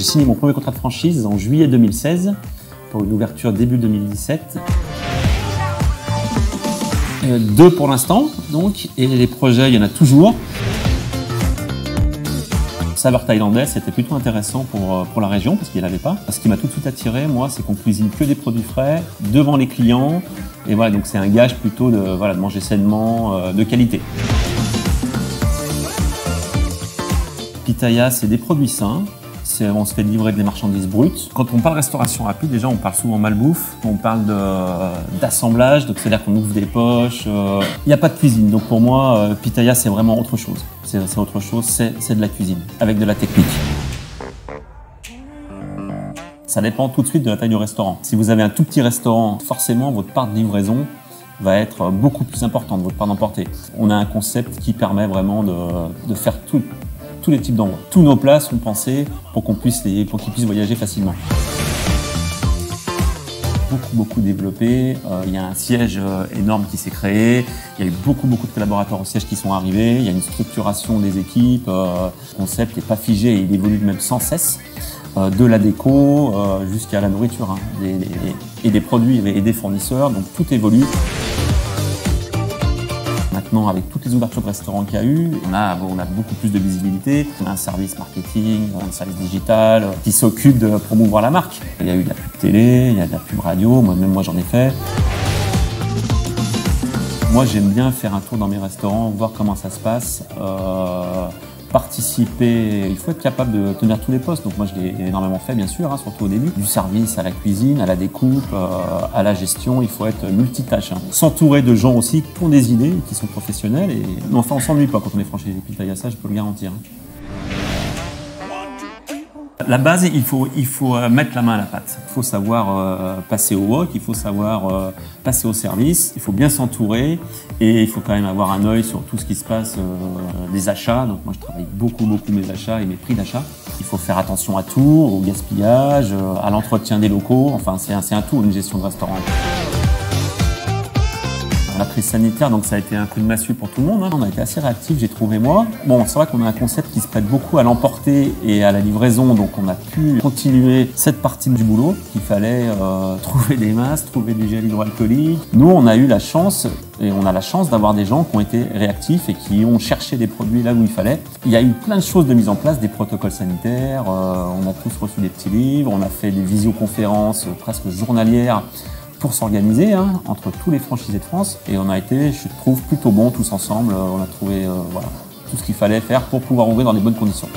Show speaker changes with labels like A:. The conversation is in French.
A: J'ai signé mon premier contrat de franchise en juillet 2016 pour une ouverture début 2017. 2 pour l'instant, donc, et les projets, il y en a toujours. Saveur thaïlandaise, c'était plutôt intéressant pour la région parce qu'il n'y en avait pas. Ce qui m'a tout de suite attiré, moi, c'est qu'on cuisine que des produits frais devant les clients. Et voilà, donc c'est un gage plutôt de manger sainement, de qualité. Pitaya, c'est des produits sains. On se fait livrer des marchandises brutes. Quand on parle restauration rapide, déjà on parle souvent malbouffe, on parle d'assemblage, donc c'est-à-dire qu'on ouvre des poches. Il n'y a pas de cuisine, donc pour moi, Pitaya c'est vraiment autre chose. C'est autre chose, c'est de la cuisine, avec de la technique. Ça dépend tout de suite de la taille du restaurant. Si vous avez un tout petit restaurant, forcément votre part de livraison va être beaucoup plus importante, votre part d'emporter. On a un concept qui permet vraiment de faire tous les types d'envois. Tous nos plats sont pensés pour qu'ils puissent voyager facilement. Beaucoup développé. Il y a un siège énorme qui s'est créé. Il y a eu beaucoup de collaborateurs au siège qui sont arrivés. Il y a une structuration des équipes. Le concept n'est pas figé, il évolue même sans cesse. De la déco jusqu'à la nourriture, hein, et des produits et des fournisseurs. Donc tout évolue. Maintenant, avec toutes les ouvertures de restaurants qu'il y a eu, on a beaucoup plus de visibilité. On a un service marketing, un service digital qui s'occupe de promouvoir la marque. Il y a eu de la pub télé, il y a de la pub radio, moi j'en ai fait. Moi j'aime bien faire un tour dans mes restaurants, voir comment ça se passe. Participer, il faut être capable de tenir tous les postes, donc moi je l'ai énormément fait bien sûr, hein, surtout au début. Du service à la cuisine, à la découpe, à la gestion, il faut être multitâche. Hein. S'entourer de gens aussi qui ont des idées, qui sont professionnels, et enfin on s'ennuie pas quand on est franchisé Pitaya, ça je peux le garantir. La base, il faut mettre la main à la pâte. Il faut savoir passer au wok, il faut savoir passer au service, il faut bien s'entourer et il faut quand même avoir un œil sur tout ce qui se passe des achats. Donc moi je travaille beaucoup mes achats et mes prix d'achat. Il faut faire attention à tout, au gaspillage, à l'entretien des locaux. Enfin c'est un tout, une gestion de restaurant. La crise sanitaire, donc ça a été un coup de massue pour tout le monde. Hein. On a été assez réactifs, j'ai trouvé moi. Bon, c'est vrai qu'on a un concept qui se prête beaucoup à l'emporter et à la livraison, donc on a pu continuer cette partie du boulot. Il fallait trouver des masques, trouver du gel hydroalcoolique. Nous, on a eu la chance, et on a la chance d'avoir des gens qui ont été réactifs et qui ont cherché des produits là où il fallait. Il y a eu plein de choses de mise en place, des protocoles sanitaires. On a tous reçu des petits livres, on a fait des visioconférences presque journalières pour s'organiser entre tous les franchisés de France, et on a été, je trouve, plutôt bons tous ensemble. On a trouvé tout ce qu'il fallait faire pour pouvoir ouvrir dans des bonnes conditions.